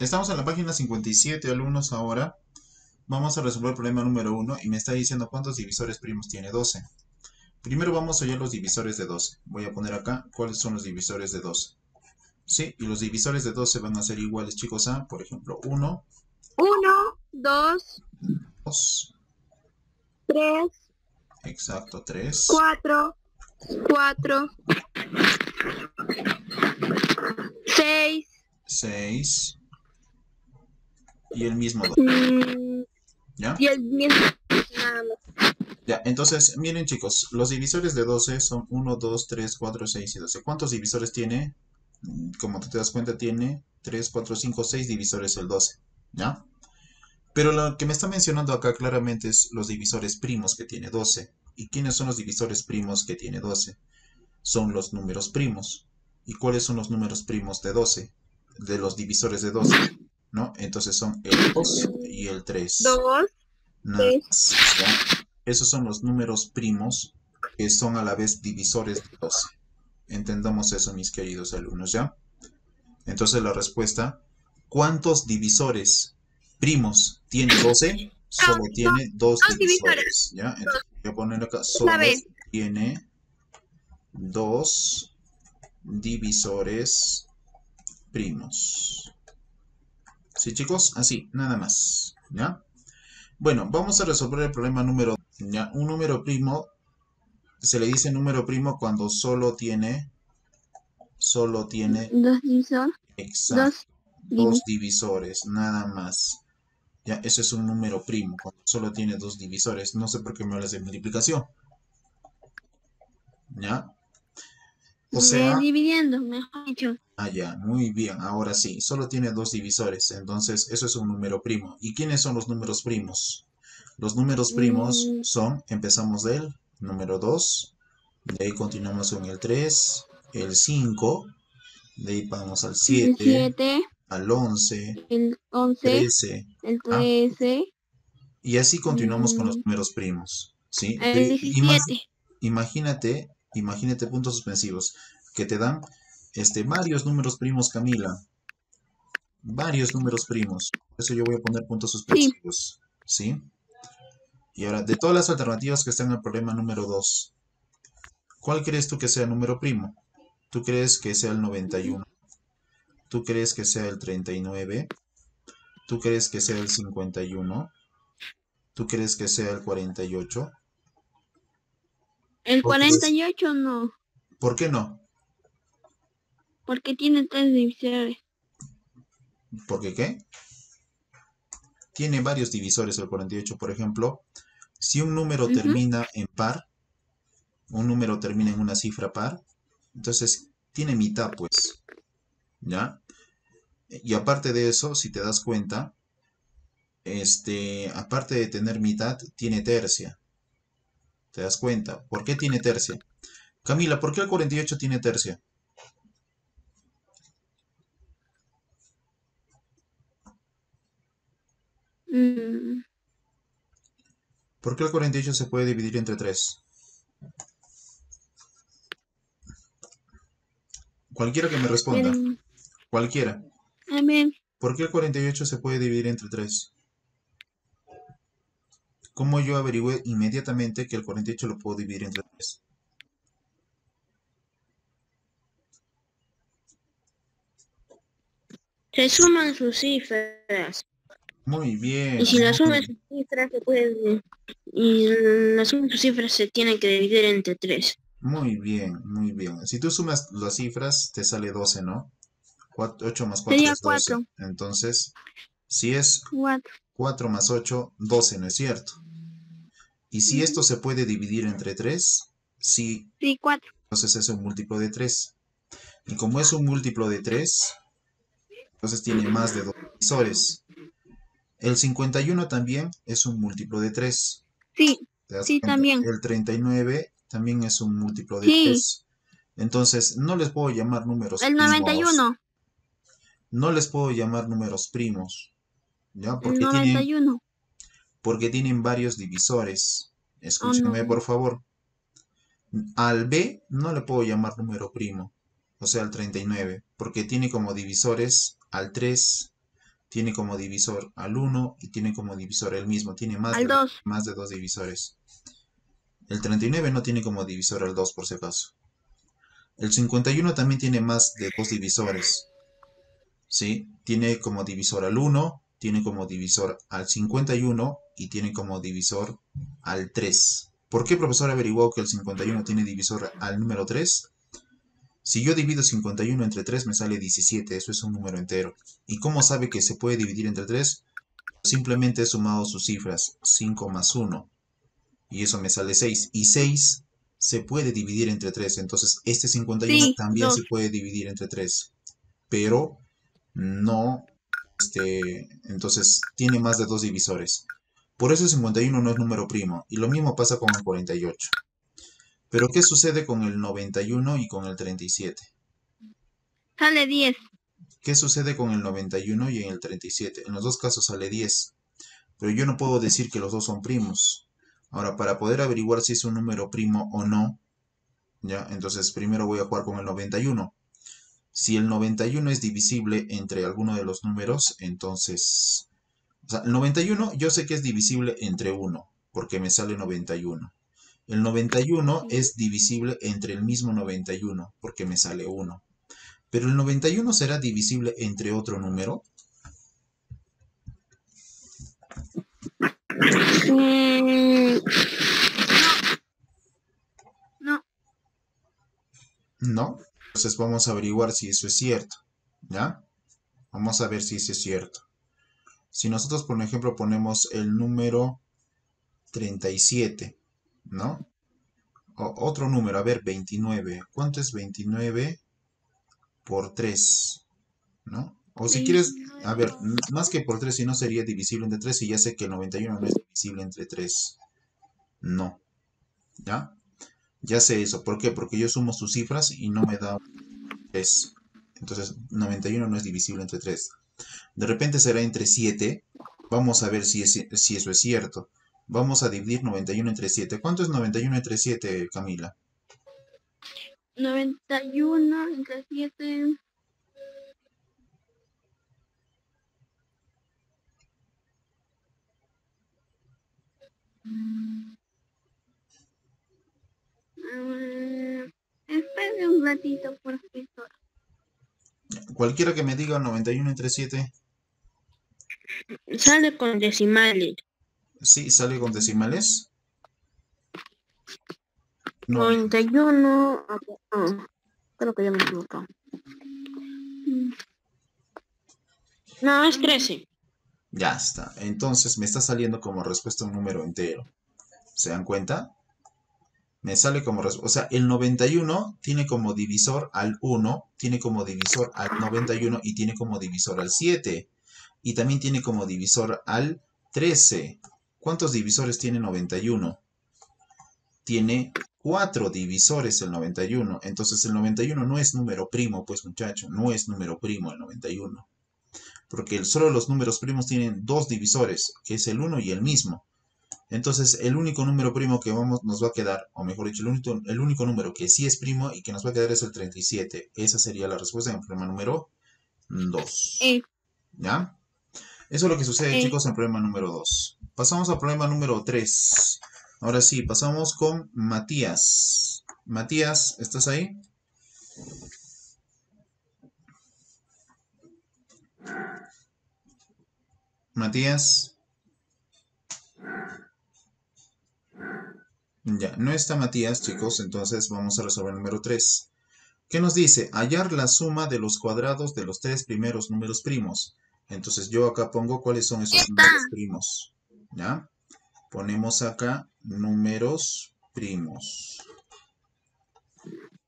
Estamos en la página 57, alumnos, ahora. Vamos a resolver el problema número uno y me está diciendo cuántos divisores primos tiene 12. Primero vamos a hallar los divisores de 12. Voy a poner acá cuáles son los divisores de 12. Sí, y los divisores de 12 van a ser iguales, chicos, a, por ejemplo, 1, Uno, dos, 2, tres, exacto, 3, cuatro, cuatro, seis, 6 y el mismo 2. ¿Ya? y el mismo. Nada más. Ya, entonces, miren chicos, los divisores de 12 son 1, 2, 3, 4, 6 y 12. ¿Cuántos divisores tiene? Como tú te das cuenta, tiene 3, 4, 5, 6 divisores el 12. ¿Ya? Pero lo que me está mencionando acá claramente es los divisores primos que tiene 12. ¿Y quiénes son los divisores primos que tiene 12? Son los números primos. ¿Y cuáles son los números primos de 12? De los divisores de 12, ¿no? Entonces son el 2 y el 3. Dos, Nada tres. más, ¿ya? Esos son los números primos que son a la vez divisores de 12. Entendamos eso, mis queridos alumnos, ¿ya? Entonces la respuesta, ¿cuántos divisores primos tiene 12? Ah, Solo tiene dos dos divisores. divisores, ¿ya? Entonces voy a poner acá, Una solo vez. tiene dos divisores primos. ¿Sí, chicos? Así, nada más, ¿ya? Bueno, vamos a resolver el problema número 2. ¿Ya? Un número primo se le dice número primo cuando solo tiene Dos divisores. exacto Dos dos divisores. divisores, nada más. Ya, ese es un número primo, cuando solo tiene dos divisores. No sé por qué me hablas de multiplicación. ¿Ya? O sea, Dividiendo, mejor dicho. ya, muy bien. Ahora sí, solo tiene dos divisores. Entonces, eso es un número primo. ¿Y quiénes son los números primos? Los números primos Mm, son, empezamos del número 2, de ahí continuamos con el 3, el 5, de ahí vamos al el 7, 7, al 11, el 11, 13, el ¿ah? 13, Y así continuamos con los mm, números primos, ¿sí? el 17. Imagínate puntos suspensivos que te dan varios números primos, Camila, varios números primos. Por eso yo voy a poner puntos Sí, suspensivos, ¿sí? Y ahora, de todas las alternativas que están en el problema número 2, ¿cuál crees tú que sea el número primo? ¿Tú crees que sea el 91? ¿Tú crees que sea el 39? ¿Tú crees que sea el 51? ¿Tú crees que sea el 48? el ¿Cuál cuarenta crees? y ocho no, ¿Por qué no? porque tiene tres divisores. ¿Por qué qué? Tiene varios divisores el 48, por ejemplo. Si un número Ujú. termina en par, un número termina en una cifra par, entonces tiene mitad, pues, ¿ya? Y aparte de eso, si te das cuenta, aparte de tener mitad, tiene tercia. ¿Te das cuenta? ¿Por qué tiene tercia? Camila, ¿por qué el 48 tiene tercia? Mm, ¿Por qué el 48 se puede dividir entre 3? Cualquiera que me responda. pero, Cualquiera. a ver, ¿Por qué el 48 se puede dividir entre 3? ¿Cómo yo averigüé inmediatamente que el 48 lo puedo dividir entre 3? se suman sus cifras. Muy Y bien, si la muy suma de bien. sus cifras se puede, y la suma de sus cifras se tiene que dividir entre tres. Muy bien, muy bien. Si tú sumas las cifras, te sale 12, ¿no? 8 más 4 Sería es 12. cuatro. Entonces, si es Cuatro. 4 más 8, 12, ¿no es cierto? Y si esto Ujú. se puede dividir entre 3, sí, Sí, cuatro. entonces es un múltiplo de 3. Y como es un múltiplo de 3, entonces tiene más de dos divisores. El 51 también es un múltiplo de 3. Sí, ¿Te das sí, cuenta? también. El 39 también es un múltiplo de Sí, 3. Entonces, no les puedo llamar números el noventa y primos. uno. No les puedo llamar números primos, ¿ya? El 91. Porque tienen varios divisores. Oh, Escúchenme, no. por favor. Al B no le puedo llamar número primo, o sea, al 39, porque tiene como divisores al 3, tiene como divisor al 1 y tiene como divisor el mismo, tiene Al 2. más de dos divisores. El 39 no tiene como divisor al 2 por si acaso. El 51 también tiene más de dos divisores, ¿sí? Tiene como divisor al 1, tiene como divisor al 51 y tiene como divisor al 3. ¿Por qué, profesor, averiguó que el 51 tiene divisor al número 3? Si yo divido 51 entre 3 me sale 17, eso es un número entero. ¿Y cómo sabe que se puede dividir entre 3? Simplemente he sumado sus cifras, 5 más 1, y eso me sale 6. Y 6 se puede dividir entre 3, entonces este 51 Sí, también 2. se puede dividir entre 3, pero no, entonces tiene más de dos divisores. Por eso el 51 no es número primo, y lo mismo pasa con el 48. Pero ¿qué sucede con el 91 y con el 37? Sale 10. ¿Qué sucede con el 91 y en el 37? En los dos casos sale 10, pero yo no puedo decir que los dos son primos. Ahora, para poder averiguar si es un número primo o no, ¿ya? Entonces primero voy a jugar con el 91. Si el 91 es divisible entre alguno de los números, entonces... O sea, el 91 yo sé que es divisible entre 1, porque me sale 91. El 91 Sí. es divisible entre el mismo 91, porque me sale 1. Pero el 91 será divisible entre otro número. Mm, no. No. Entonces vamos a averiguar si eso es cierto. ¿Ya? Vamos a ver si eso es cierto. Si nosotros, por ejemplo, ponemos el número 37, ¿no? Otro número, a ver, 29. ¿Cuánto es 29 por 3? ¿No? O si quieres, a 29. ver, más que por 3, si no sería divisible entre 3, y ya sé que el 91 no es divisible entre 3. No. ¿Ya? Ya sé eso. ¿Por qué? Porque yo sumo sus cifras y no me da 3. Entonces, 91 no es divisible entre 3. De repente será entre 7. Vamos a ver si eso es cierto. Vamos a dividir 91 entre 7. ¿Cuánto es 91 entre 7, Camila? 91 entre 7. Espere un ratito, profesor. Cualquiera que me diga 91 entre 7, Sale con decimales. sí, sale con decimales. No, 91. Creo que ya me equivoco. No, es 13. ya está. Entonces me está saliendo como respuesta un número entero. ¿Se dan cuenta? Me sale como respuesta. O sea, el 91 tiene como divisor al 1, tiene como divisor al 91 y tiene como divisor al 7. Y también tiene como divisor al 13. ¿Cuántos divisores tiene 91? Tiene 4 divisores el 91. Entonces el 91 no es número primo, pues muchacho, no es número primo el 91. Porque solo los números primos tienen dos divisores, que es el 1 y el mismo. Entonces el único número primo que nos va a quedar, o mejor dicho, el único número que sí es primo y que nos va a quedar es el 37. Esa sería la respuesta en el problema número 2. Eh, ¿Ya? Eso es lo que sucede, eh. chicos, en el problema número 2. Pasamos al problema número 3. Ahora sí, pasamos con Matías. Matías, ¿estás ahí? Matías. Ya, no está Matías, chicos, entonces vamos a resolver el número 3. ¿Qué nos dice? Hallar la suma de los cuadrados de los tres primeros números primos. Entonces yo acá pongo cuáles son esos números primos. ¿Ya? Ponemos acá números primos.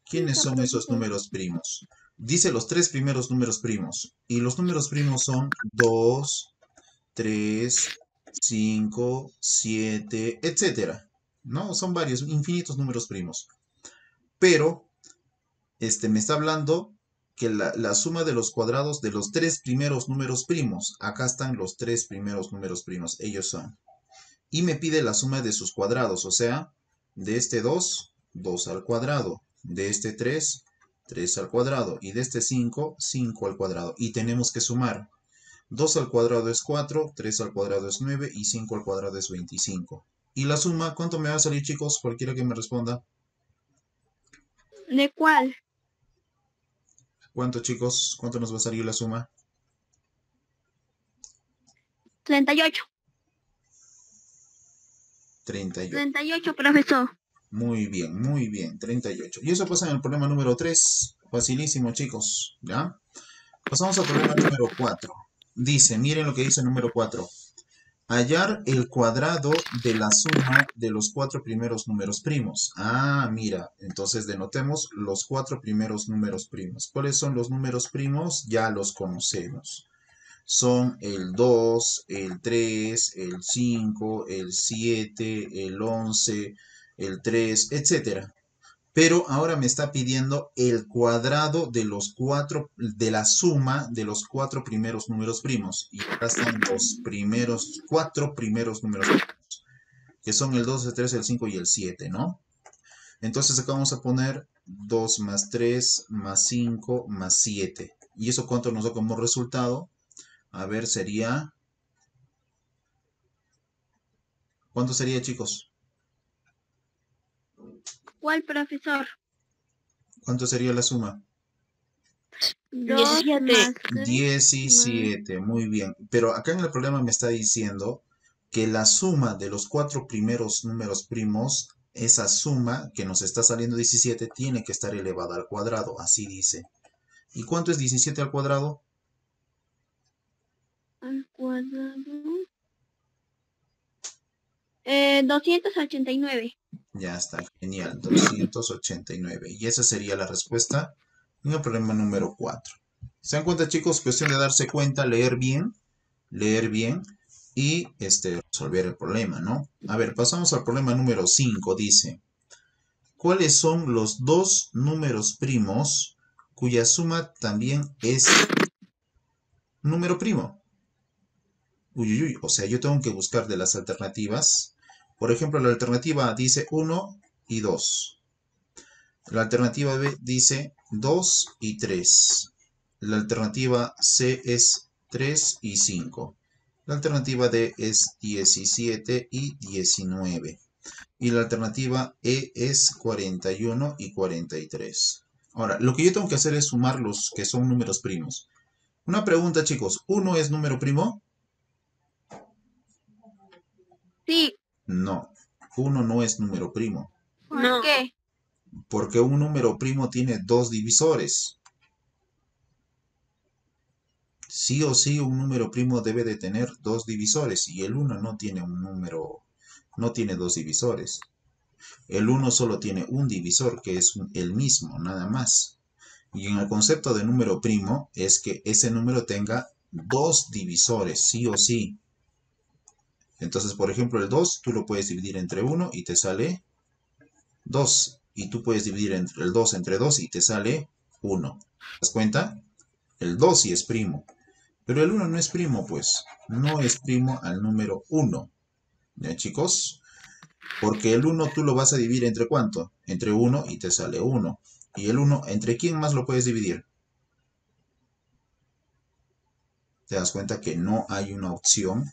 ¿Quiénes son esos números primos? Dice los tres primeros números primos. Y los números primos son 2, 3, 5, 7, etcétera. ¿No? Son varios, infinitos números primos. Pero me está hablando que la suma de los cuadrados de los tres primeros números primos. Acá están los tres primeros números primos. Ellos son. Y me pide la suma de sus cuadrados. O sea, de este 2, 2 al cuadrado. De este 3, 3 al cuadrado. Y de este 5, 5 al cuadrado. Y tenemos que sumar. 2 al cuadrado es 4, 3 al cuadrado es 9 y 5 al cuadrado es 25. ¿Y la suma cuánto me va a salir, chicos? Cualquiera que me responda. ¿De cuál? ¿Cuánto, chicos? ¿Cuánto nos va a salir la suma? 38. 38. 38, profesor. Muy bien, 38. Y eso pasa en el problema número 3. Facilísimo, chicos, ¿ya? Pasamos al problema número 4. Dice, miren lo que dice el número 4. Hallar el cuadrado de la suma de los 4 primeros números primos. Ah, mira, entonces denotemos los 4 primeros números primos. ¿Cuáles son los números primos? Ya los conocemos. Son el 2, el 3, el 5, el 7, el 11, el 3, etcétera. Pero ahora me está pidiendo el cuadrado de los de la suma de los 4 primeros números primos. Y acá están los primeros, 4 primeros números primos, que son el 2, el 3, el 5 y el 7, ¿no? Entonces acá vamos a poner 2 más 3 más 5 más 7. ¿Y eso cuánto nos da como resultado? A ver, sería... ¿Cuánto sería, chicos? ¿Cuál, profesor? ¿Cuánto sería la suma? 17. 17, muy bien. Pero acá en el problema me está diciendo que la suma de los 4 primeros números primos, esa suma que nos está saliendo 17, tiene que estar elevada al cuadrado, así dice. ¿Y cuánto es 17 al cuadrado? Al cuadrado. 289. Ya está, genial, 289. Y esa sería la respuesta en el problema número 4. ¿Se dan cuenta, chicos? Cuestión de darse cuenta, leer bien y resolver el problema, ¿no? A ver, pasamos al problema número 5. Dice, ¿cuáles son los dos números primos cuya suma también es número primo? Uy, uy, uy, o sea, yo tengo que buscar de las alternativas. Por ejemplo, la alternativa A dice 1 y 2. La alternativa B dice 2 y 3. La alternativa C es 3 y 5. La alternativa D es 17 y 19. Y la alternativa E es 41 y 43. Ahora, lo que yo tengo que hacer es sumar los que son números primos. Una pregunta, chicos. ¿1 es número primo? Sí. No. 1 no es número primo. ¿Por qué? Porque un número primo tiene dos divisores. Sí o sí un número primo debe de tener dos divisores y el 1 no tiene no tiene dos divisores. El 1 solo tiene un divisor que es el mismo, nada más. Y en el concepto de número primo es que ese número tenga dos divisores, sí o sí. Entonces, por ejemplo, el 2 tú lo puedes dividir entre 1 y te sale 2. Y tú puedes dividir el 2 entre 2 y te sale 1. ¿Te das cuenta? El 2 sí es primo. Pero el 1 no es primo, pues. No es primo al número 1. ¿Ya, chicos? Porque el 1 tú lo vas a dividir entre ¿cuánto? Entre 1 y te sale 1. Y el 1, ¿entre quién más lo puedes dividir? Te das cuenta que no hay una opción.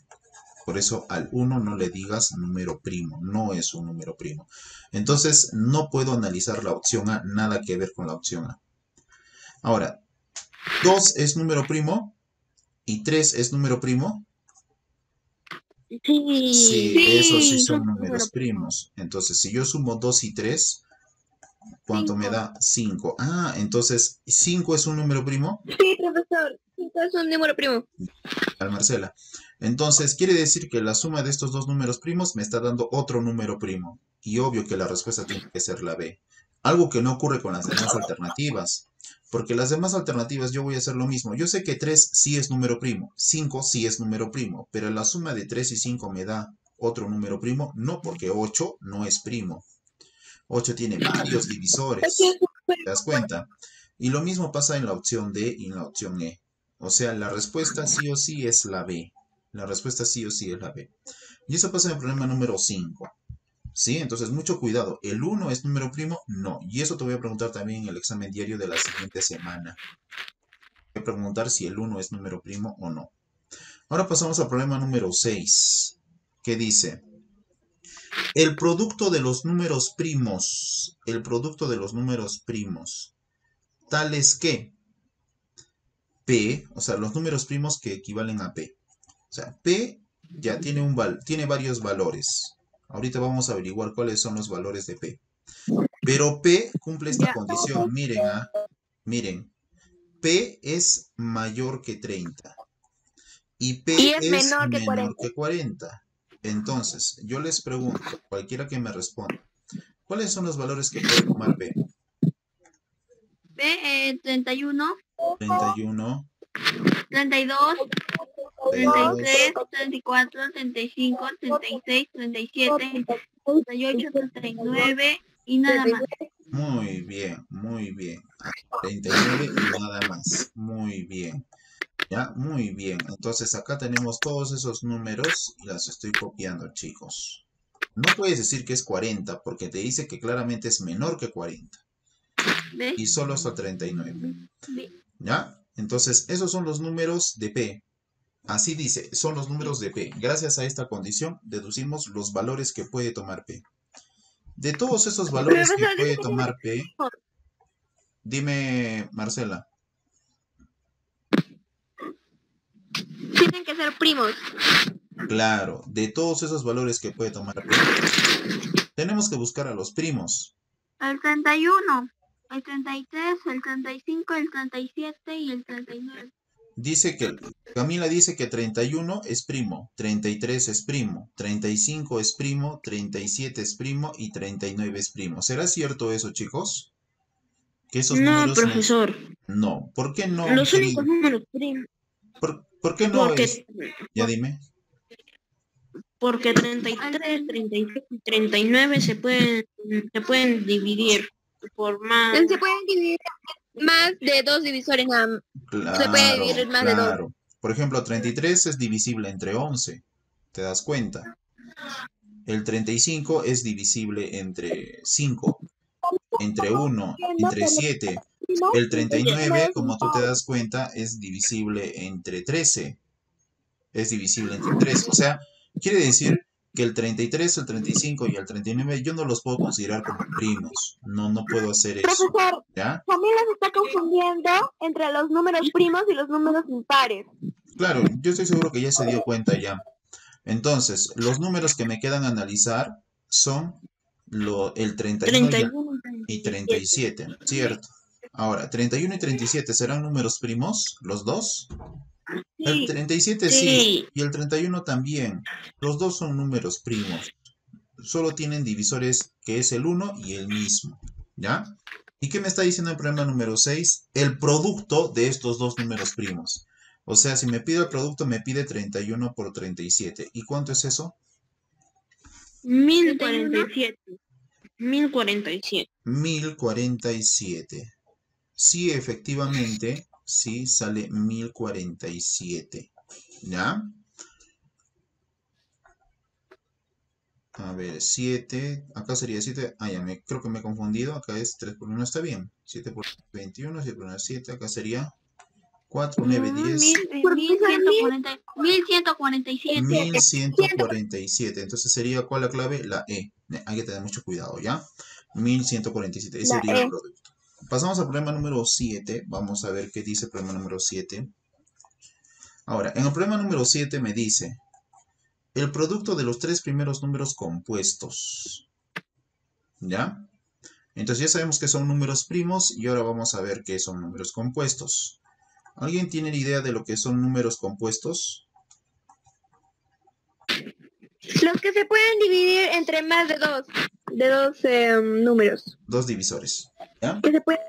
Por eso al 1 no le digas número primo. No es un número primo. Entonces no puedo analizar la opción A. Nada que ver con la opción A. Ahora, 2 es número primo y 3 es número primo. Sí, esos sí son números primos. Entonces, si yo sumo 2 y 3, ¿cuánto me da? 5. Ah, entonces, ¿5 es un número primo? Sí, profesor. 5 es un número primo. Al Marcela. Entonces, quiere decir que la suma de estos dos números primos me está dando otro número primo. Y obvio que la respuesta tiene que ser la B. Algo que no ocurre con las demás alternativas. Porque las demás alternativas yo voy a hacer lo mismo. Yo sé que 3 sí es número primo, 5 sí es número primo, pero la suma de 3 y 5 me da otro número primo. No, porque 8 no es primo. 8 tiene varios divisores. ¿Te das cuenta? Y lo mismo pasa en la opción D y en la opción E. O sea, la respuesta sí o sí es la B. La respuesta sí o sí es la B. Y eso pasa en el problema número 5. ¿Sí? Entonces, mucho cuidado. ¿El 1 es número primo? No. Y eso te voy a preguntar también en el examen diario de la siguiente semana. Voy a preguntar si el 1 es número primo o no. Ahora pasamos al problema número 6, que dice, el producto de los números primos, tales que P, o sea, los números primos que equivalen a P. O sea, P ya tiene varios valores. Ahorita vamos a averiguar cuáles son los valores de P. Pero P cumple esta Ya. condición. Miren, miren. P es mayor que 30 y P Y es es menor que menor 40. que 40. Entonces, yo les pregunto, cualquiera que me responda, ¿cuáles son los valores que puede tomar P? P, 31, 31, 32, 32. 33, 34, 35, 36, 37, 38, 39 y nada más. Muy bien, muy bien. 39 y nada más. Muy bien. Ya, muy bien. Entonces acá tenemos todos esos números y las estoy copiando, chicos. No puedes decir que es 40 porque te dice que claramente es menor que 40 ¿Ves? y solo hasta 39. ¿Ves? ¿Ya? Entonces, esos son los números de P. Así dice, son los números de P. Gracias a esta condición, deducimos los valores que puede tomar P. De todos esos valores que Profesor, puede dice que tiene tomar P, dime, Marcela. tienen que ser primos. Claro, de todos esos valores que puede tomar P, tenemos que buscar a los primos. El 31, el 33, el 35, el 37 y el 39. Dice que, Camila dice que 31 es primo, 33 es primo, 35 es primo, 37 es primo y 39 es primo. ¿Será cierto eso, chicos? Que esos No, números profesor. no. ¿Por qué no, Los querido? únicos números primos. ¿Por qué no es? Ya dime. Porque 33, 36 y 39 se pueden dividir por más. Se pueden dividir más de dos divisores nada más. Se puede Claro, dividir más de dos. claro. Por ejemplo, 33 es divisible entre 11. ¿Te das cuenta? El 35 es divisible entre 5, entre 1, entre 7. El 39, como tú te das cuenta, es divisible entre 13. Es divisible entre 3. O sea, quiere decir que el 33, el 35 y el 39 yo no los puedo considerar como primos. No, no puedo hacer eso. Profesor, ¿Ya? Camila se está confundiendo entre los números primos y los números impares. Claro, yo estoy seguro que ya se dio cuenta ya. Entonces, los números que me quedan analizar son el 31 y 37, ¿cierto? Ahora, 31 y 37 serán números primos, los dos. El 37 sí, y el 31 también. Los dos son números primos. Solo tienen divisores que es el 1 y el mismo. ¿Ya? ¿Y qué me está diciendo el problema número 6? El producto de estos dos números primos. O sea, si me pide el producto, me pide 31 por 37. ¿Y cuánto es eso? 1047. 1047. 1047. Sí, efectivamente, sí sale 1047. ¿Ya? A ver, 7, acá sería 7, ah, ya, creo que me he confundido, acá es 3 por 1, está bien. 7 por 21, 7 por 1, 7, acá sería 4, 9, 10, 1147. 1147. Entonces sería, ¿cuál la clave? La E. Hay que tener mucho cuidado, ¿ya? 1147, ese sería el producto. Pasamos al problema número 7, vamos a ver qué dice el problema número 7. Ahora, en el problema número 7 me dice el producto de los tres primeros números compuestos. ¿Ya? Entonces ya sabemos que son números primos y ahora vamos a ver qué son números compuestos. ¿Alguien tiene idea de lo que son números compuestos? Los que se pueden dividir entre más de dos números. Dos divisores. ¿Ya? Que se pueden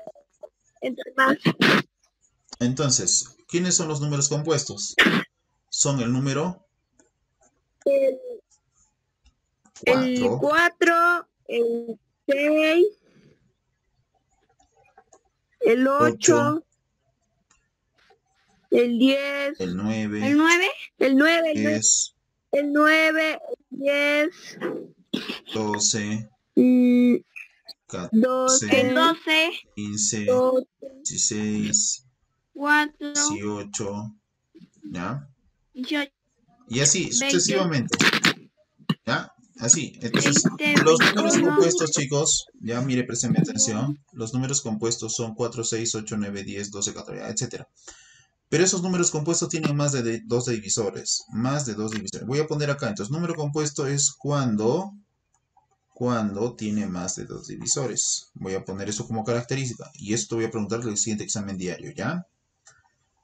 entre más. Entonces, ¿quiénes son los números compuestos? Son el número El 4, el 6, el 8, el 10, el 9, ¿El 9? el 9, el 10, 9, el 10, 12, 12, 14, 12, 15, 16, 4, 18, ¿ya? 18, Y así 20, sucesivamente. ¿Ya? Así. Entonces, 20, los números 21. compuestos, chicos, ya mire, préstenme atención. Los números compuestos son 4, 6, 8, 9, 10, 12, 14, etcétera. Pero esos números compuestos tienen más de dos divisores. Más de dos divisores. Voy a poner acá. Entonces, número compuesto es cuando tiene más de dos divisores. Voy a poner eso como característica. Y esto voy a preguntar en el siguiente examen diario, ¿ya?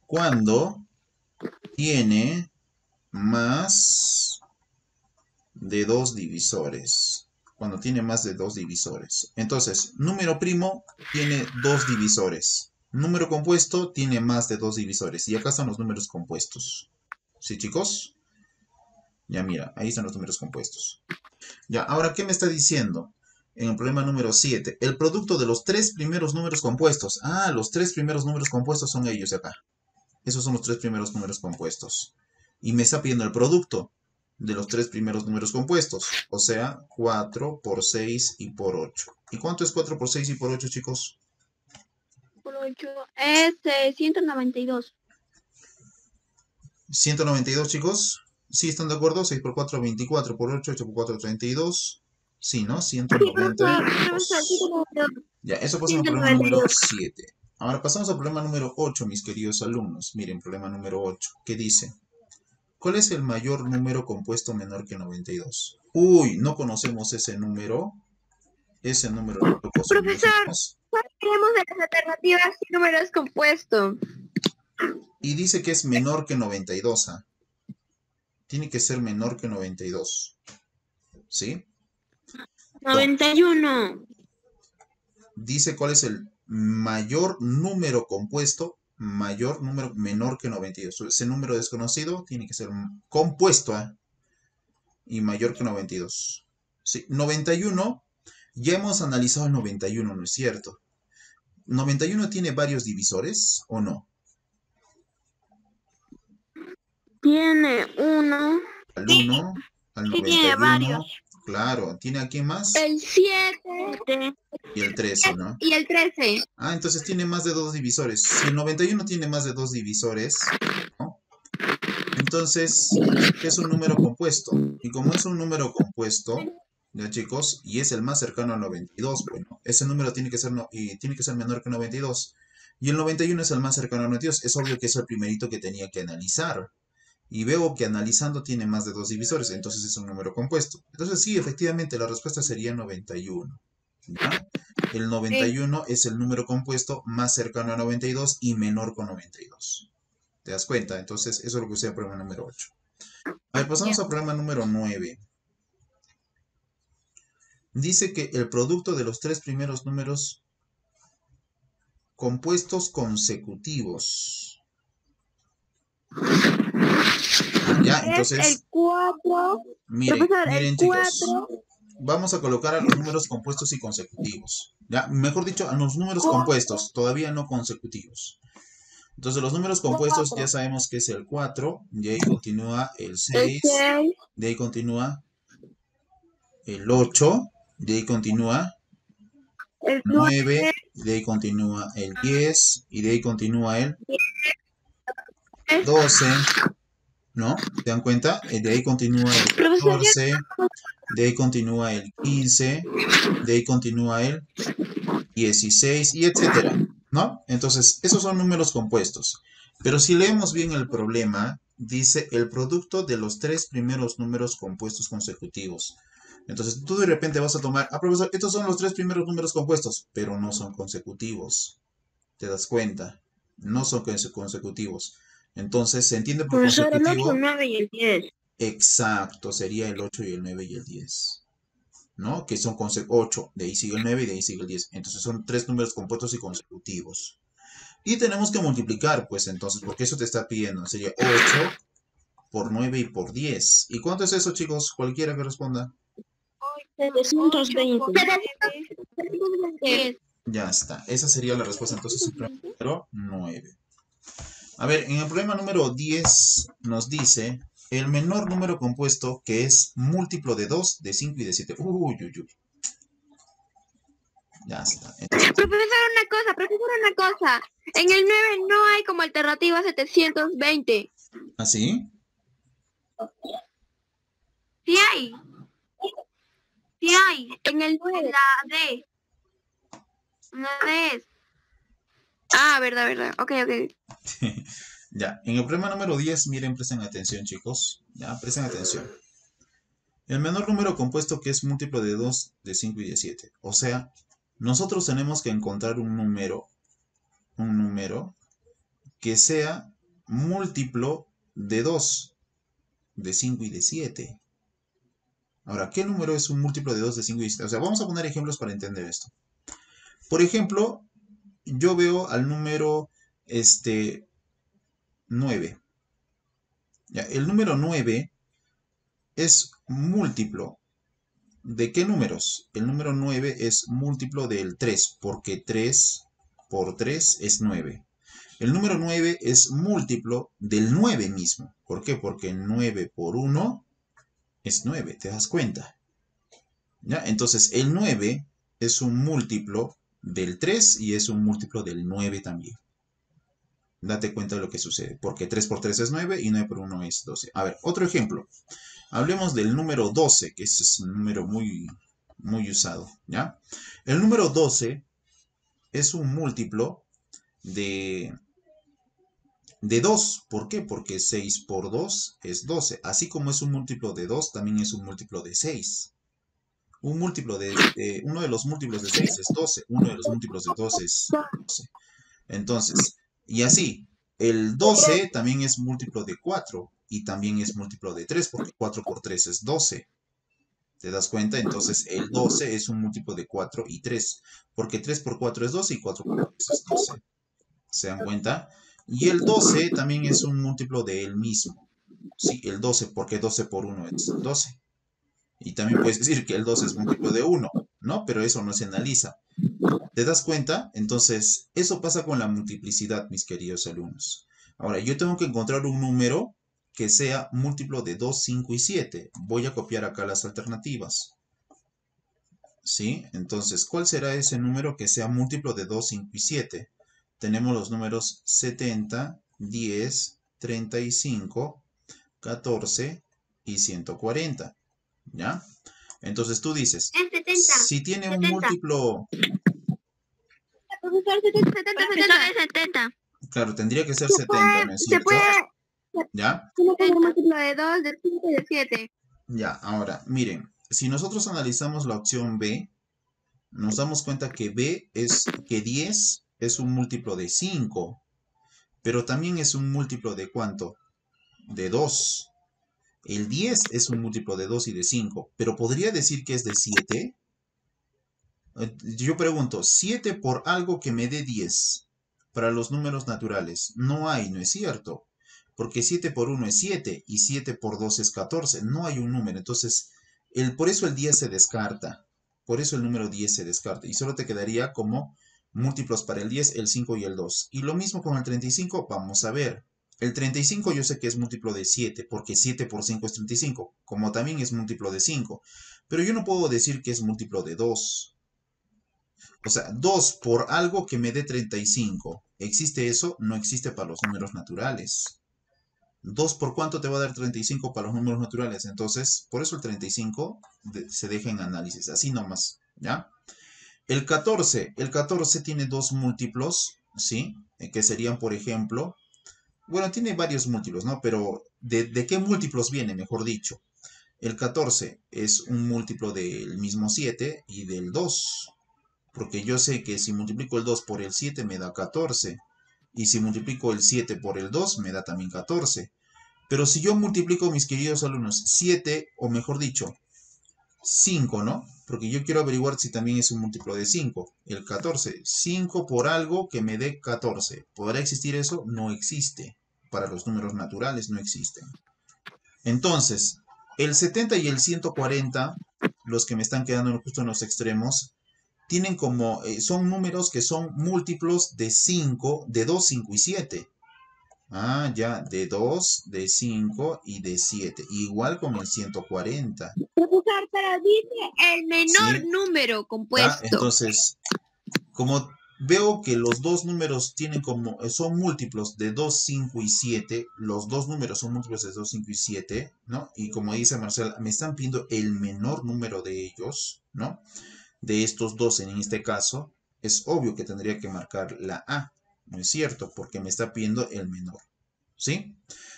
Cuando tiene más de dos divisores. Cuando tiene más de dos divisores. Entonces, número primo tiene dos divisores. Número compuesto tiene más de dos divisores. Y acá están los números compuestos. ¿Sí, chicos? Ya mira, ahí están los números compuestos. Ya, ahora, ¿qué me está diciendo? En el problema número 7, el producto de los tres primeros números compuestos. Ah, los tres primeros números compuestos son ellos de acá. Esos son los tres primeros números compuestos. Y me está pidiendo el producto de los tres primeros números compuestos. O sea, 4 por 6 y por 8. ¿Y cuánto es 4 por 6 y por 8, chicos? Por 8 es 192. 192, chicos. ¿Sí están de acuerdo? 6 por 4, 24 por 8, 8 por 4, 32. Sí, ¿no? 192. Ya, eso pasa en el problema número 7. Ahora pasamos al problema número 8, mis queridos alumnos. Miren, problema número 8. ¿Qué dice? ¿Cuál es el mayor número compuesto menor que 92? Uy, no conocemos ese número. Ese número no lo Profesor, conocemos. tenemos de las alternativas y números compuestos. Y dice que es menor que 92. ¿Ah? Tiene que ser menor que 92. ¿Sí? 91. Dice cuál es el mayor número compuesto, mayor número menor que 92. Ese número desconocido tiene que ser compuesto, ¿eh? Y mayor que 92. Sí, 91, ya hemos analizado el 91, ¿no es cierto? ¿91 tiene varios divisores o no? Tiene uno. Al 1, al Sí, tiene 91, varios. claro. ¿Tiene a quién más? El 7 Y el 13, ¿no? y el 13. Ah, entonces tiene más de dos divisores. Si el 91 tiene más de dos divisores, ¿no? Entonces es un número compuesto. Y como es un número compuesto, ya chicos, y es el más cercano al 92, bueno, ese número tiene que ser, tiene que ser menor que 92. Y el 91 es el más cercano al 92. Es obvio que es el primerito que tenía que analizar. Y veo que analizando tiene más de dos divisores, entonces es un número compuesto. Entonces sí, efectivamente, la respuesta sería 91. ¿Ya? El 91 es el número compuesto más cercano a 92 y menor con 92. ¿Te das cuenta? Entonces, eso es lo que usé en el problema número 8. A ver, pasamos al problema número 9. Dice que el producto de los tres primeros números compuestos consecutivos. Ya, entonces, Es el 4. miren, Profesor, miren el chicos. 4. Vamos a colocar a los números compuestos y consecutivos. ¿Ya? Mejor dicho, a los números compuestos, todavía no consecutivos. Entonces, los números compuestos ya sabemos que es el 4, de ahí continúa el 6, de ahí continúa el 8, de ahí continúa el 9, de ahí continúa el 10, y de ahí continúa el 12, ¿no? ¿Se dan cuenta? De ahí continúa el 14, de ahí continúa el 15, de ahí continúa el 16, y etcétera, ¿no? Entonces, esos son números compuestos. Pero si leemos bien el problema, dice el producto de los tres primeros números compuestos consecutivos. Entonces, tú de repente vas a tomar, profesor, estos son los tres primeros números compuestos, pero no son consecutivos. ¿Te das cuenta? No son consecutivos. Entonces, ¿se entiende por Profesor, el consecutivo? 8, el 9 y el 10. Exacto, sería el 8 y el 9 y el 10. ¿No? Que son 8, de ahí sigue el 9 y de ahí sigue el 10. Entonces son tres números compuestos y consecutivos. Y tenemos que multiplicar, pues entonces, porque eso te está pidiendo. Sería 8 por 9 y por 10. ¿Y cuánto es eso, chicos? Cualquiera que responda. 720. Ya está. Esa sería la respuesta entonces al problema número 9. A ver, en el problema número 10 nos dice el menor número compuesto que es múltiplo de 2, de 5 y de 7. Uy, uy, uy. Ya está. Entonces, Profesor, una cosa. En el 9 no hay como alternativa 720. ¿así? Sí hay. Sí hay. En el 9. La D. Una D. Ah, verdad. Ok. Ya, en el problema número 10, miren, presten atención, chicos. Ya, presten atención. El menor número compuesto que es múltiplo de 2, de 5 y de 7. O sea, nosotros tenemos que encontrar un número que sea múltiplo de 2, de 5 y de 7. Ahora, ¿qué número es un múltiplo de 2, de 5 y de 7? O sea, vamos a poner ejemplos para entender esto. Por ejemplo, yo veo al número 9. Ya, el número 9 es múltiplo ¿de qué números? El número 9 es múltiplo del 3, porque 3 por 3 es 9. El número 9 es múltiplo del 9 mismo. ¿Por qué? Porque 9 por 1 es 9, ¿te das cuenta? ¿Ya? Entonces, el 9 es un múltiplo del 3 y es un múltiplo del 9 también. Date cuenta de lo que sucede, porque 3 por 3 es 9 y 9 por 1 es 12. A ver, otro ejemplo. Hablemos del número 12, que ese es un número muy usado, ¿ya? El número 12 es un múltiplo de 2. ¿Por qué? Porque 6 por 2 es 12. Así como es un múltiplo de 2, también es un múltiplo de 6. Uno de los múltiplos de 6 es 12. Uno de los múltiplos de 12 es 12. Entonces, y así, el 12 también es múltiplo de 4 y también es múltiplo de 3 porque 4 por 3 es 12. ¿Te das cuenta? Entonces el 12 es un múltiplo de 4 y 3 porque 3 por 4 es 12 y 4 por 3 es 12. ¿Se dan cuenta? Y el 12 también es un múltiplo de él mismo. Sí, el 12 porque 12 por 1 es 12. Y también puedes decir que el 12 es múltiplo de 1, ¿no? Pero eso no se analiza. ¿Te das cuenta? Entonces, eso pasa con la multiplicidad, mis queridos alumnos. Ahora, yo tengo que encontrar un número que sea múltiplo de 2, 5 y 7. Voy a copiar acá las alternativas. ¿Sí? Entonces, ¿cuál será ese número que sea múltiplo de 2, 5 y 7? Tenemos los números 70, 10, 35, 14 y 140. ¿Ya? Entonces tú dices, Es 70. si tiene un 70. múltiplo... Profesor, 70. Claro, tendría que ser 70, ¿no es Se cierto? puede, ¿Ya? tiene que ser múltiplo de 2, de 5 y de 7. Ya, ahora, miren, si nosotros analizamos la opción B, nos damos cuenta que que 10 es un múltiplo de 5, pero también es un múltiplo de ¿cuánto? De 2. El 10 es un múltiplo de 2 y de 5, pero ¿podría decir que es de 7? Yo pregunto, 7 por algo que me dé 10 para los números naturales. No hay, ¿no es cierto? Porque 7 por 1 es 7 y 7 por 2 es 14. No hay un número. Entonces, por eso el 10 se descarta. Por eso el número 10 se descarta. Y solo te quedaría como múltiplos para el 10, el 5 y el 2. Y lo mismo con el 35. Vamos a ver. El 35 yo sé que es múltiplo de 7, porque 7 por 5 es 35. Como también es múltiplo de 5. Pero yo no puedo decir que es múltiplo de 2. O sea, 2 por algo que me dé 35. ¿Existe eso? No existe para los números naturales. 2 por cuánto te va a dar 35 para los números naturales. Entonces, por eso el 35 se deja en análisis. Así nomás, ¿ya? El 14 tiene dos múltiplos, ¿sí? Que serían, por ejemplo... Bueno, tiene varios múltiplos, ¿no? Pero, ¿de qué múltiplos viene, mejor dicho? El 14 es un múltiplo del mismo 7 y del 2. Porque yo sé que si multiplico el 2 por el 7 me da 14. Y si multiplico el 7 por el 2 me da también 14. Pero si yo multiplico, mis queridos alumnos, 7, o mejor dicho, 5, ¿no? Porque yo quiero averiguar si también es un múltiplo de 5. El 14. 5 por algo que me dé 14. ¿Podrá existir eso? No existe. Para los números naturales no existen. Entonces, el 70 y el 140, los que me están quedando justo en los extremos, tienen como, son números que son múltiplos de 5, de 2, 5 y 7. Ah, ya, de 2, de 5 y de 7. Igual con el 140. Profesor, pero dice El menor ¿Sí? número ¿Ya? compuesto. Entonces, como veo que los dos números son múltiplos de 2, 5 y 7. Los dos números son múltiplos de 2, 5 y 7, ¿no? Y como dice Marcela, me están pidiendo el menor número de ellos, ¿no? De estos dos en este caso, es obvio que tendría que marcar la A, ¿no es cierto? Porque me está pidiendo el menor, ¿sí?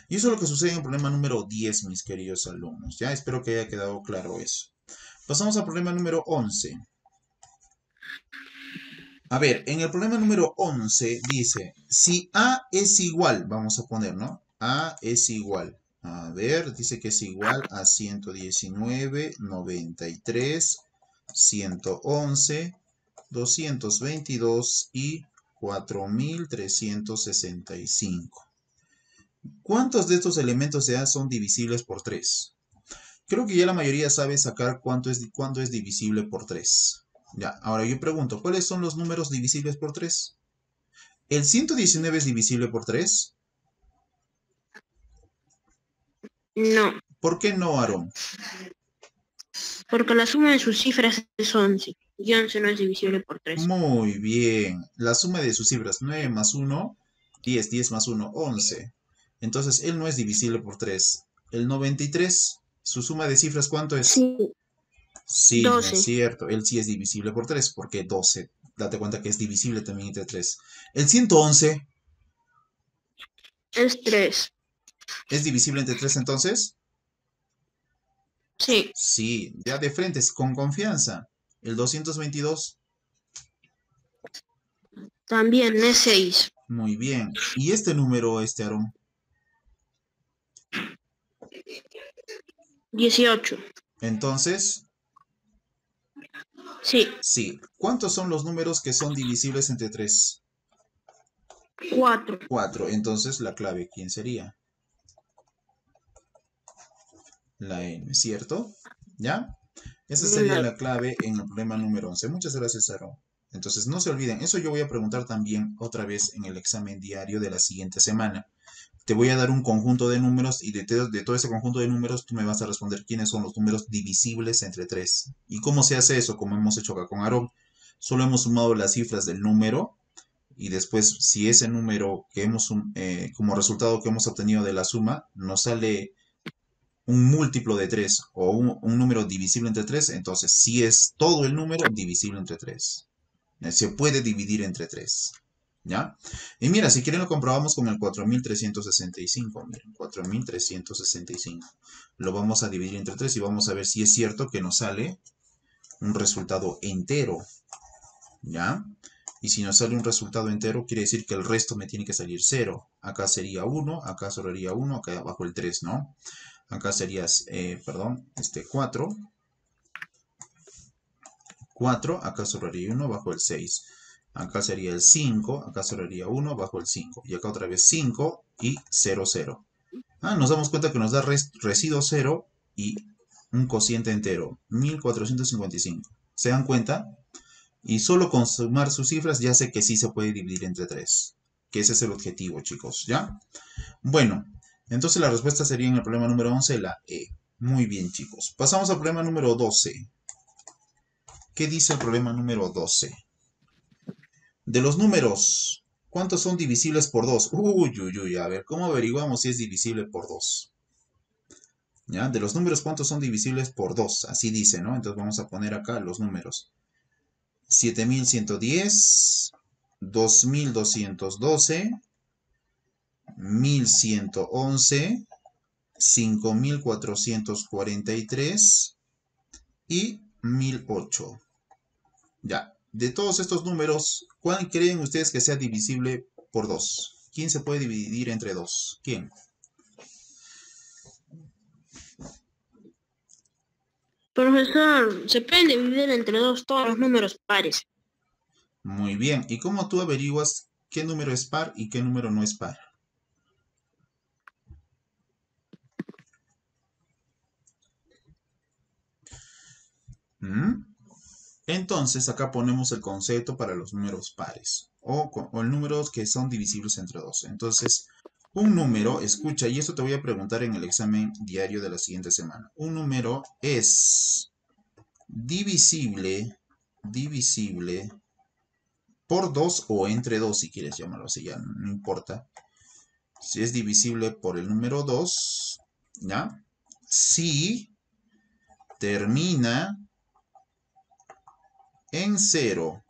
Y eso es lo que sucede en el problema número 10, mis queridos alumnos. Ya espero que haya quedado claro eso. Pasamos al problema número 11. A ver, en el problema número 11 dice, si A es igual, vamos a poner, ¿no? A es igual. A ver, dice que es igual a 119, 93, 111, 222 y 4365. ¿Cuántos de estos elementos de A son divisibles por 3? Creo que ya la mayoría sabe sacar cuánto es divisible por 3. Ya, ahora yo pregunto, ¿cuáles son los números divisibles por 3? ¿El 119 es divisible por 3? No, ¿Por qué no, Aarón? porque la suma de sus cifras es 11. Y 11 no es divisible por 3. Muy bien. La suma de sus cifras, 9 más 1, 10, 10 más 1, 11. Entonces, él no es divisible por 3. El 93, su suma de cifras, ¿cuánto es? Sí, Sí, no es 12. cierto. Él sí es divisible por 3, porque 12. Date cuenta que es divisible también entre 3. El 111 Es 3. es divisible entre 3 entonces. Sí, Sí, ya de frente, con confianza. El 222, también es 6. muy bien. ¿Y este número, Aarón? 18. Entonces, Sí, sí. ¿Cuántos son los números que son divisibles entre 3? 4. 4. Entonces, la clave, ¿quién sería? La N, ¿cierto? ¿Ya? Esa sería la clave en el problema número 11. Muchas gracias, Aarón. Entonces, no se olviden, eso yo voy a preguntar también otra vez en el examen diario de la siguiente semana. Te voy a dar un conjunto de números y de todo ese conjunto de números tú me vas a responder quiénes son los números divisibles entre 3. ¿Y cómo se hace eso? Como hemos hecho acá con Aarón. Solo hemos sumado las cifras del número y después si ese número que como resultado que hemos obtenido de la suma nos sale un múltiplo de 3 o un número divisible entre 3, entonces si es todo el número divisible entre 3. Se puede dividir entre 3. ¿Ya? Y mira, si quieren lo comprobamos con el 4365. Miren, 4365. Lo vamos a dividir entre 3 y vamos a ver si es cierto que nos sale un resultado entero. ¿Ya? Y si nos sale un resultado entero, quiere decir que el resto me tiene que salir 0. Acá sería 1, acá sobraría 1, acá abajo el 3, ¿no? Acá sería, 4. 4, acá sobraría 1 bajo el 6. Acá sería el 5, acá sobraría 1 bajo el 5. Y acá otra vez 5 y 0, 0. Nos damos cuenta que nos da residuo 0 y un cociente entero, 1455. ¿Se dan cuenta? Y solo con sumar sus cifras ya sé que sí se puede dividir entre 3. Que ese es el objetivo, chicos, ¿ya? Bueno, entonces la respuesta sería en el problema número 11, la E. Muy bien, chicos. Pasamos al problema número 12. ¿Qué dice el problema número 12? De los números, ¿cuántos son divisibles por 2? Uy, uy, uy, a ver, ¿cómo averiguamos si es divisible por 2? ¿Ya? De los números, ¿cuántos son divisibles por 2? Así dice, ¿no? Entonces vamos a poner acá los números. 7110, 2212, 1111, 5443 y 1008. Ya, de todos estos números, ¿cuál creen ustedes que sea divisible por 2? ¿Quién se puede dividir entre 2? ¿Quién? Profesor, se pueden dividir entre 2 todos los números pares. Muy bien. ¿Y cómo tú averiguas qué número es par y qué número no es par? ¿Mm? Entonces acá ponemos el concepto para los números pares o números que son divisibles entre 2. Entonces, un número, escucha, y esto te voy a preguntar en el examen diario de la siguiente semana. Un número es divisible por 2 o entre 2, si quieres llamarlo así, ya no importa. Si es divisible por el número 2, ¿ya? Si termina en 0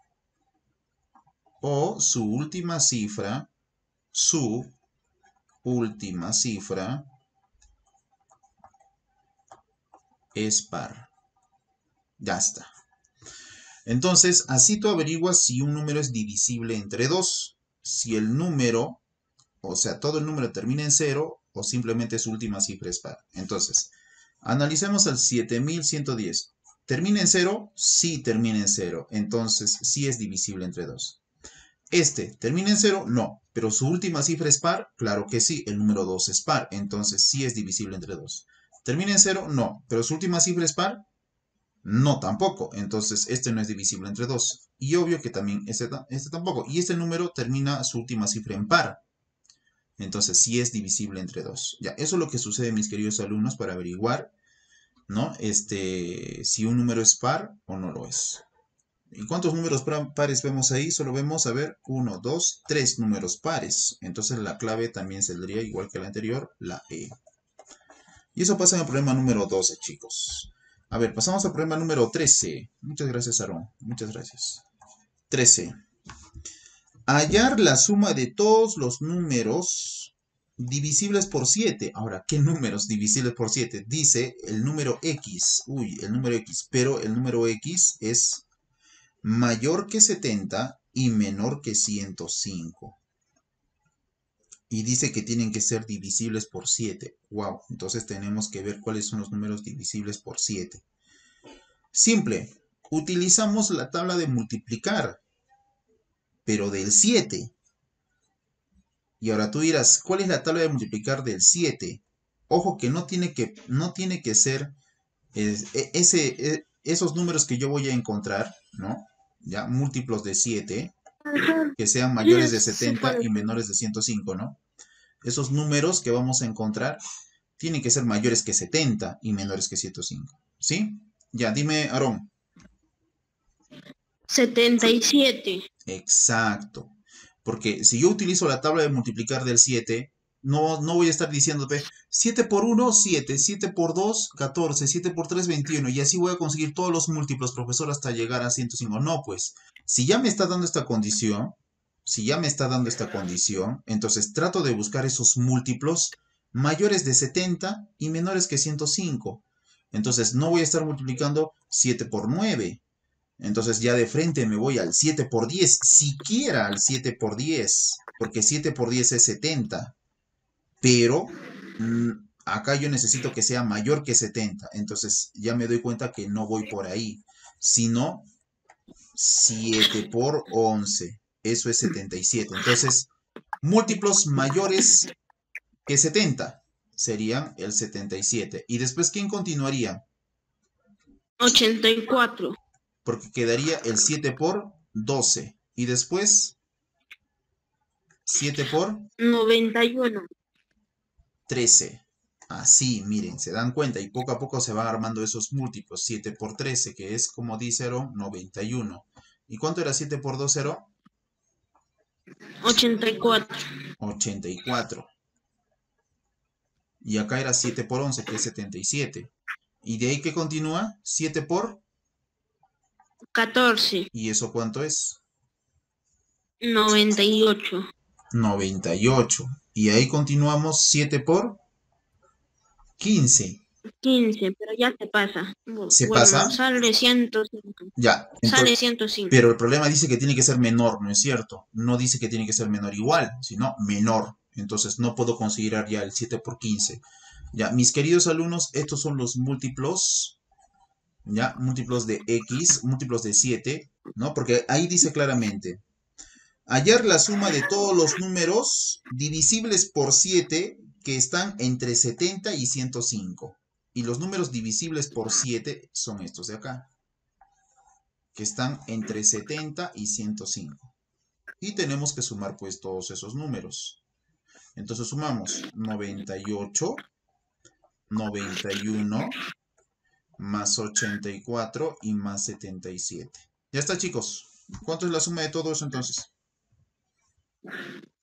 o su última cifra es par. Ya está. Entonces, así tú averiguas si un número es divisible entre 2. Si el número, o sea, todo el número termina en 0 o simplemente su última cifra es par. Entonces, analicemos el 7110. ¿Termina en 0? Sí, termina en 0. Entonces, sí es divisible entre 2. ¿Termina en 0? No. ¿Pero su última cifra es par? Claro que sí. El número 2 es par. Entonces, sí es divisible entre 2. ¿Termina en 0? No. ¿Pero su última cifra es par? No, tampoco. Entonces, no es divisible entre 2. Y obvio que también este tampoco. Y este número termina su última cifra en par. Entonces, sí es divisible entre 2. Ya, eso es lo que sucede, mis queridos alumnos, para averiguar, ¿no? Si un número es par o no lo es. ¿Y cuántos números pares vemos ahí? Solo vemos, a ver, 1, 2, 3 números pares. Entonces, la clave también saldría igual que la anterior, la E. Y eso pasa en el problema número 12, chicos. A ver, pasamos al problema número 13. Muchas gracias, Aarón. Muchas gracias. 13. Hallar la suma de todos los números divisibles por 7. Ahora, ¿qué números divisibles por 7? Dice el número X. Uy, el número X. Pero el número X es mayor que 70 y menor que 105. Y dice que tienen que ser divisibles por 7. Wow, entonces tenemos que ver cuáles son los números divisibles por 7. Simple, utilizamos la tabla de multiplicar, pero del 7. Y ahora tú dirás, ¿cuál es la tabla de multiplicar del 7? Ojo que no tiene que ser esos números que yo voy a encontrar, ¿no? Ya, múltiplos de 7, que sean mayores de 70 y menores de 105, ¿no? Esos números que vamos a encontrar tienen que ser mayores que 70 y menores que 105. ¿Sí? Ya, dime, Aarón. 77. Exacto. Porque si yo utilizo la tabla de multiplicar del 7, no voy a estar diciéndote 7 por 1, 7, 7 por 2, 14, 7 por 3, 21. Y así voy a conseguir todos los múltiplos, profesor, hasta llegar a 105. No, pues, si ya me está dando esta condición, entonces trato de buscar esos múltiplos mayores de 70 y menores que 105. Entonces no voy a estar multiplicando 7 por 9. Entonces ya de frente me voy al 7 por 10, siquiera al 7 por 10, porque 7 por 10 es 70. Pero acá yo necesito que sea mayor que 70. Entonces ya me doy cuenta que no voy por ahí, sino 7 por 11. Eso es 77. Entonces, múltiplos mayores que 70 serían el 77. ¿Y después quién continuaría? 84. Porque quedaría el 7 por 12. Y después, 7 por 91. 13. Así, miren, se dan cuenta y poco a poco se van armando esos múltiplos. 7 por 13, que es, como dice Aarón, 91. ¿Y cuánto era 7 por 2, Aarón? 84. 84. Y acá era 7 por 11, que es 77. ¿Y de ahí qué continúa? 7 por 14. ¿Y eso cuánto es? 98. 98. Y ahí continuamos 7 por 15. 15, pero ya te pasa. ¿Se pasa? Sale 105. Ya. Sale 105. Pero el problema dice que tiene que ser menor, ¿no es cierto? No dice que tiene que ser menor igual, sino menor. Entonces no puedo considerar ya el 7 por 15. Ya, mis queridos alumnos, estos son los múltiplos, ya, múltiplos de X, múltiplos de 7, ¿no? Porque ahí dice claramente, hallar la suma de todos los números divisibles por 7 que están entre 70 y 105. Y los números divisibles por 7 son estos de acá, que están entre 70 y 105. Y tenemos que sumar pues todos esos números. Entonces sumamos 98, 91, más 84 y más 77. Ya está, chicos. ¿Cuánto es la suma de todo eso entonces?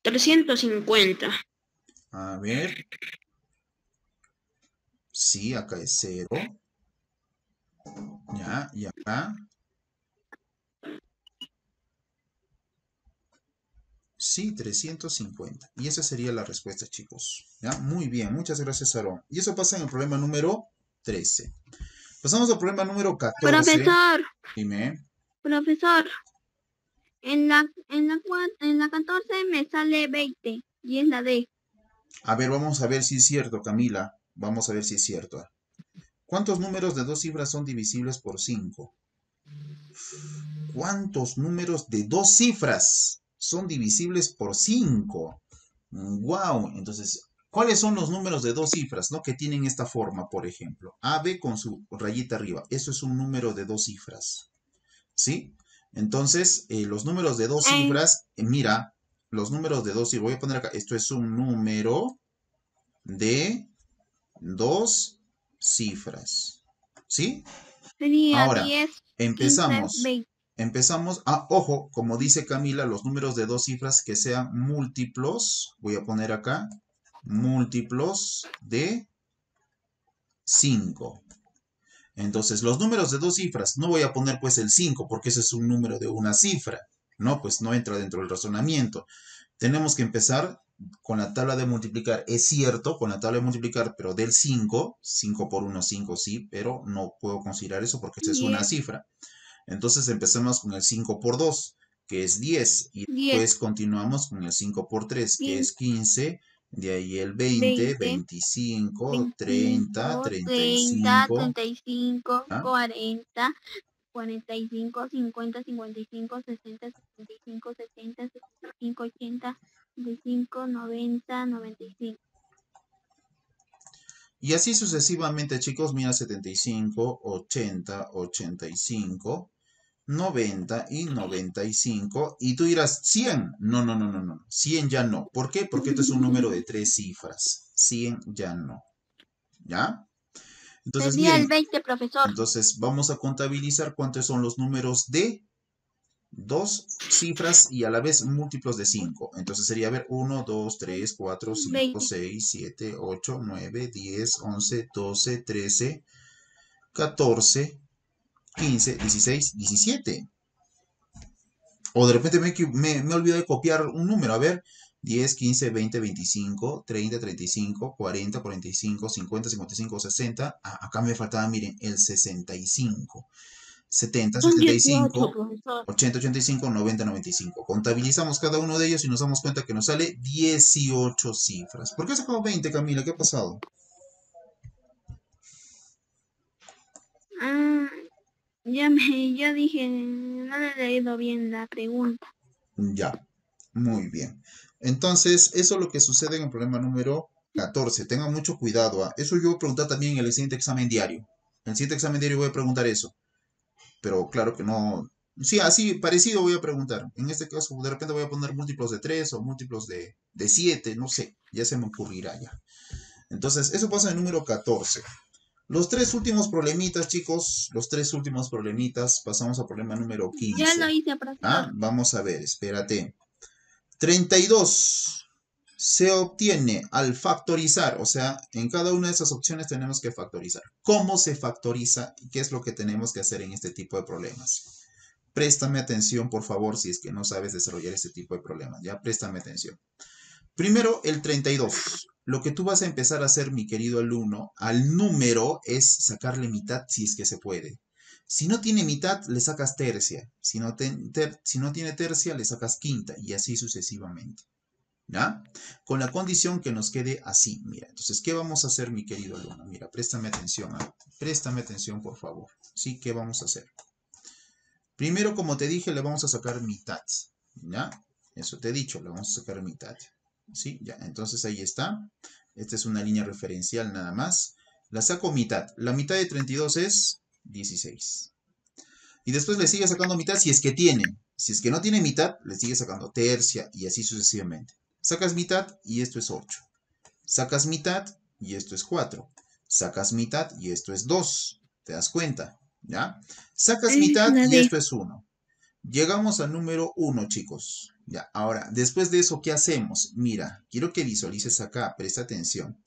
350. A ver. Sí, acá es 0. Ya, y acá. Sí, 350. Y esa sería la respuesta, chicos. ¿Ya? Muy bien, muchas gracias, Aarón. Y eso pasa en el problema número 13. Pasamos al problema número 14. Profesor, Dime. profesor, en la 14 me sale 20 y es la D. A ver, vamos a ver si es cierto, Camila. Vamos a ver si es cierto. ¿Cuántos números de 2 cifras son divisibles por 5? ¿Cuántos números de 2 cifras son divisibles por 5? Wow, entonces, ¿cuáles son los números de 2 cifras, no? Que tienen esta forma, por ejemplo. AB con su rayita arriba. Eso es un número de 2 cifras. ¿Sí? Entonces, los números de 2 cifras, mira, los números de 2 cifras, voy a poner acá, esto es un número de 2 cifras. ¿Sí? Sería Ahora, 10, 15, empezamos. 20. Empezamos. Ojo, como dice Camila, los números de 2 cifras que sean múltiplos, voy a poner acá, múltiplos de 5. Entonces, los números de 2 cifras, no voy a poner pues el 5 porque ese es un número de una cifra, ¿no? Pues no entra dentro del razonamiento. Tenemos que empezar con la tabla de multiplicar. Es cierto, con la tabla de multiplicar, pero del 5, 5 por 1, 5 sí, pero no puedo considerar eso porque esa es una 10, cifra. Entonces empezamos con el 5 por 2, que es 10, y 10, después continuamos con el 5 por 3, que es 15, de ahí el 20, 20, 25, 30, 25, 30, 35, 35, ¿ah? 40, 45, 50, 55, 60, 65, 70, 75, 80, 85, 90, 95. Y así sucesivamente, chicos, mira, 75, 80, 85, 90 y 95. Y tú dirás, 100. No, no, no, no, no. 100 ya no. ¿Por qué? Porque esto es un número de 3 cifras. 100 ya no. ¿Ya? Entonces, Sería el bien. 20, profesor. Entonces, vamos a contabilizar cuántos son los números de 2 cifras y a la vez múltiplos de 5. Entonces sería, a ver, 1, 2, 3, 4, 5, 20. 6, 7, 8, 9, 10, 11, 12, 13, 14, 15, 16, 17. O de repente me olvidé de copiar un número. A ver, 10, 15, 20, 25, 30, 35, 40, 45, 50, 55, 60. Acá me faltaba, miren, el 65. 70, Son 18, 75, profesor. 80, 85, 90, 95. Contabilizamos cada uno de ellos y nos damos cuenta que nos sale 18 cifras. ¿Por qué has sacado 20, Camila? ¿Qué ha pasado? Yo dije, no le he leído bien la pregunta. Ya, muy bien. Entonces, eso es lo que sucede en el problema número 14. Tengan mucho cuidado. Eso yo voy a preguntar también en el siguiente examen diario. En el siguiente examen diario voy a preguntar eso. Pero claro que no. Sí, así parecido voy a preguntar. En este caso, de repente voy a poner múltiplos de 3 o múltiplos de 7, no sé. Ya se me ocurrirá ya. Entonces, eso pasa en el número 14. Los tres últimos problemitas, chicos, los tres últimos problemitas, pasamos al problema número Ya 15. lo hice, profesor. Vamos a ver, espérate. 32 se obtiene al factorizar, o sea, en cada una de esas opciones tenemos que factorizar. ¿Cómo se factoriza y qué es lo que tenemos que hacer en este tipo de problemas? Préstame atención, por favor, si es que no sabes desarrollar este tipo de problemas. Ya, préstame atención. Primero, el 32. Lo que tú vas a empezar a hacer, mi querido alumno, al número es sacarle mitad si es que se puede. Si no tiene mitad, le sacas tercia. Si no tiene tercia, le sacas quinta y así sucesivamente. ¿Ya? Con la condición que nos quede así. Mira, entonces, ¿qué vamos a hacer, mi querido alumno? Mira, préstame atención. Préstame atención, por favor. ¿Sí? ¿Qué vamos a hacer? Primero, como te dije, le vamos a sacar mitad. ¿Ya? Eso te he dicho, le vamos a sacar mitad. ¿Sí? Ya, entonces ahí está. Esta es una línea referencial nada más. La saco mitad. La mitad de 32 es 16. Y después le sigue sacando mitad si es que tiene. Si es que no tiene mitad, le sigue sacando tercia y así sucesivamente. Sacas mitad y esto es 8. Sacas mitad y esto es 4. Sacas mitad y esto es 2. ¿Te das cuenta? ¿Ya? Sacas mitad y esto es 1. Llegamos al número 1, chicos. Ya, ahora, después de eso, ¿qué hacemos? Mira, quiero que visualices acá, presta atención.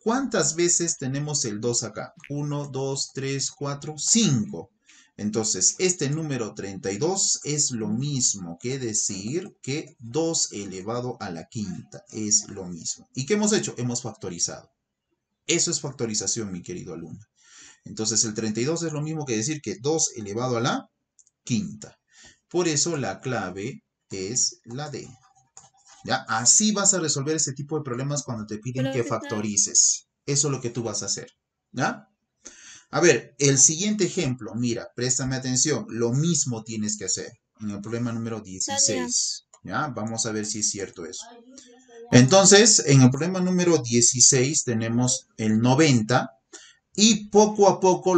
¿Cuántas veces tenemos el 2 acá? 1, 2, 3, 4, 5. Entonces, este número 32 es lo mismo que decir que 2 elevado a la quinta. Es lo mismo. ¿Y qué hemos hecho? Hemos factorizado. Eso es factorización, mi querido alumno. Entonces, el 32 es lo mismo que decir que 2 elevado a la quinta. Por eso la clave es la D. ¿Ya? Así vas a resolver este tipo de problemas cuando te piden que factorices. Eso es lo que tú vas a hacer. ¿Ya? A ver, el siguiente ejemplo, mira, préstame atención, lo mismo tienes que hacer en el problema número 16. ¿Ya? Vamos a ver si es cierto eso. Entonces, en el problema número 16 tenemos el 90 y poco a poco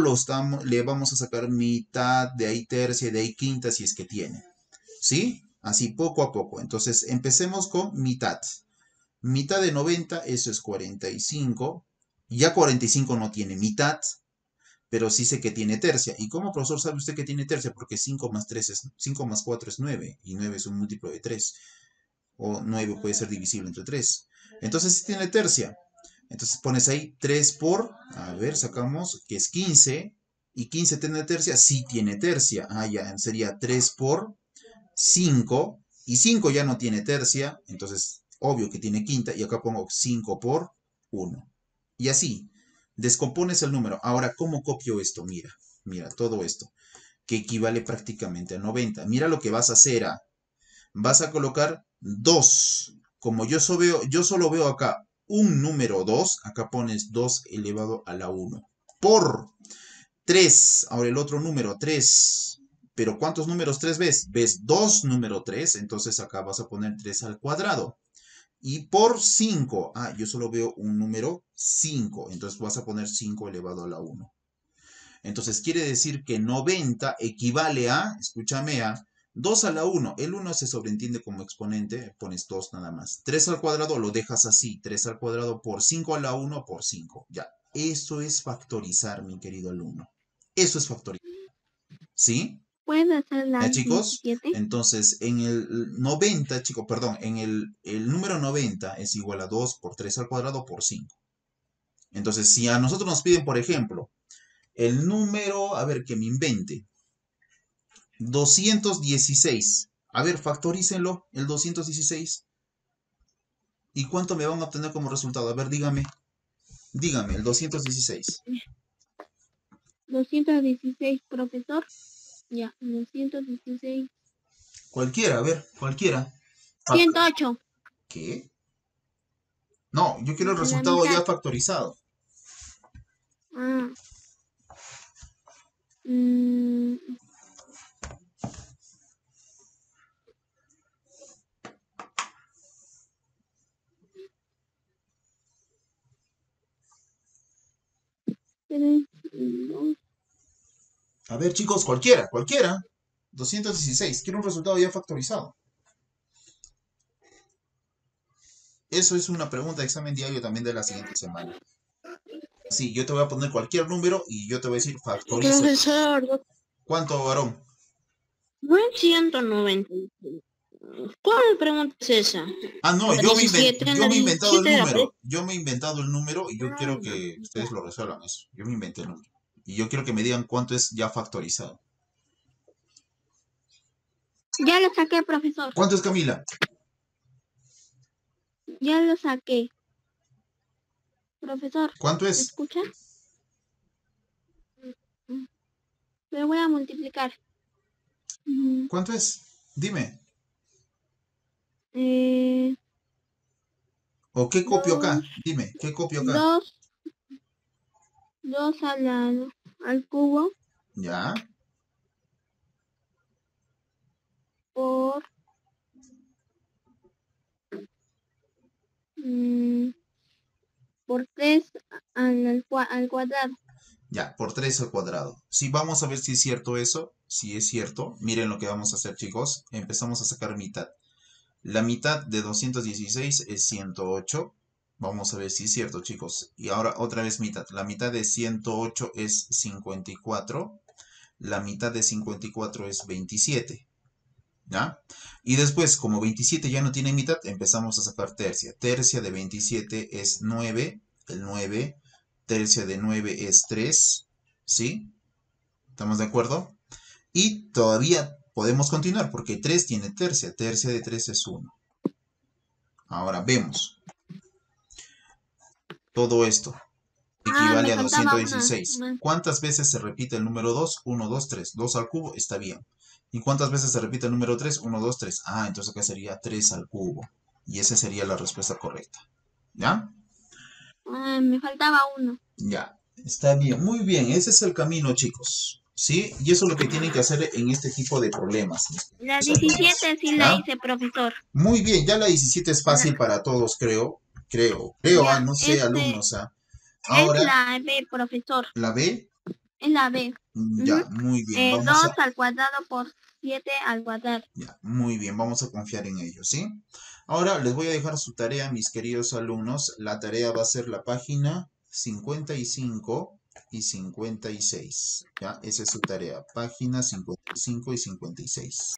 le vamos a sacar mitad, de ahí tercia, de ahí quinta si es que tiene. ¿Sí? Así poco a poco. Entonces, empecemos con mitad. Mitad de 90, eso es 45. Ya 45 no tiene mitad, pero sí sé que tiene tercia. ¿Y cómo, profesor, sabe usted que tiene tercia? Porque 5 más 5 más 4 es 9, y 9 es un múltiplo de 3. O 9 puede ser divisible entre 3. Entonces sí tiene tercia. Entonces pones ahí 3 por, a ver, sacamos, que es 15. ¿Y 15 tiene tercia? Sí tiene tercia. Ah, ya, sería 3 por 5. Y 5 ya no tiene tercia. Entonces, obvio que tiene quinta. Y acá pongo 5 por 1. Y así, descompones el número. Ahora, ¿cómo copio esto? Mira, mira, todo esto, que equivale prácticamente a 90. Mira lo que vas a hacer. Vas a colocar 2. Como yo solo veo acá un número 2, acá pones 2 elevado a la 1. Por 3. Ahora el otro número 3. Pero ¿cuántos números 3 ves? Ves 2 número 3, entonces acá vas a poner 3 al cuadrado. Y por 5. Ah, yo solo veo un número 5, entonces vas a poner 5 elevado a la 1. Entonces quiere decir que 90 equivale a, escúchame, a 2 a la 1. El 1 se sobreentiende como exponente, pones 2 nada más. 3 al cuadrado lo dejas así, 3 al cuadrado por 5 a la 1 por 5. Ya, eso es factorizar, mi querido alumno. Eso es factorizar. ¿Sí? ¿Puedes hacer la ¿Ya, chicos? 17? Entonces, en el 90, chicos, perdón, en el número 90 es igual a 2 por 3 al cuadrado por 5. Entonces, si a nosotros nos piden, por ejemplo, el número, a ver, que me invente, 216. A ver, factorícenlo, el 216. ¿Y cuánto me van a obtener como resultado? A ver, dígame. Dígame, el 216. 216, profesor. Ya, 216. Cualquiera, a ver, cualquiera. 108. ¿Qué? No, yo quiero el La resultado ya mitad. factorizado. Ah. Mm, tres, dos. A ver, chicos, cualquiera, cualquiera. 216. Quiero un resultado ya factorizado. Eso es una pregunta de examen diario también de la siguiente semana. Sí, yo te voy a poner cualquier número y yo te voy a decir factoriza. Profesor, ¿Cuánto, varón? no es 190. ¿Cuál pregunta es esa? Ah, no, La yo me he 17, la inventado el 17 de la número. Yo me he inventado el número y yo Ah, quiero que ustedes lo resuelvan eso. Yo me inventé el número. Y yo quiero que me digan cuánto es ya factorizado. ya lo saqué, profesor. ¿Cuánto es, Camila? Ya lo saqué. Profesor, ¿Cuánto ¿me es? escucha? Le voy a multiplicar. ¿Cuánto es? Dime. ¿O qué copio acá? Dime, ¿qué copio acá? 2 al cubo Ya. por 3 al cuadrado. Ya, por 3 al cuadrado. Sí, vamos a ver si es cierto eso. Si es cierto, miren lo que vamos a hacer, chicos. Empezamos a sacar mitad. La mitad de 216 es 108. Vamos a ver si es cierto, chicos. Y ahora otra vez mitad. La mitad de 108 es 54. La mitad de 54 es 27. ¿Ya? Y después, como 27 ya no tiene mitad, empezamos a sacar tercia. Tercia de 27 es 9, el 9. Tercia de 9 es 3, ¿sí? ¿Estamos de acuerdo? Y todavía podemos continuar porque 3 tiene tercia. Tercia de 3 es 1. Ahora vemos. Todo esto equivale Me a faltaba 216. una. ¿Cuántas veces se repite el número 2? 1, 2, 3. 2 al cubo está bien. ¿Y cuántas veces se repite el número 3? 1, 2, 3. Ah, entonces acá sería 3 al cubo. Y esa sería la respuesta correcta. ¿Ya? Me faltaba uno. Ya. Está bien. Muy bien. Ese es el camino, chicos. ¿Sí? Y eso es lo que tienen que hacer en este tipo de problemas. La 17 sí la ¿Ya? hice, profesor. Muy bien. Ya la 17 es fácil para todos, creo. Creo, Ya, no sé, alumnos. es Ahora, la B, profesor. ¿la B? Es la B. Ya, muy bien. Vamos 2 a... al cuadrado por 7 al cuadrado. Ya, muy bien, vamos a confiar en ellos, ¿sí? Ahora les voy a dejar su tarea, mis queridos alumnos. La tarea va a ser la página 55 y 56. ¿Ya? Esa es su tarea, página 55 y 56.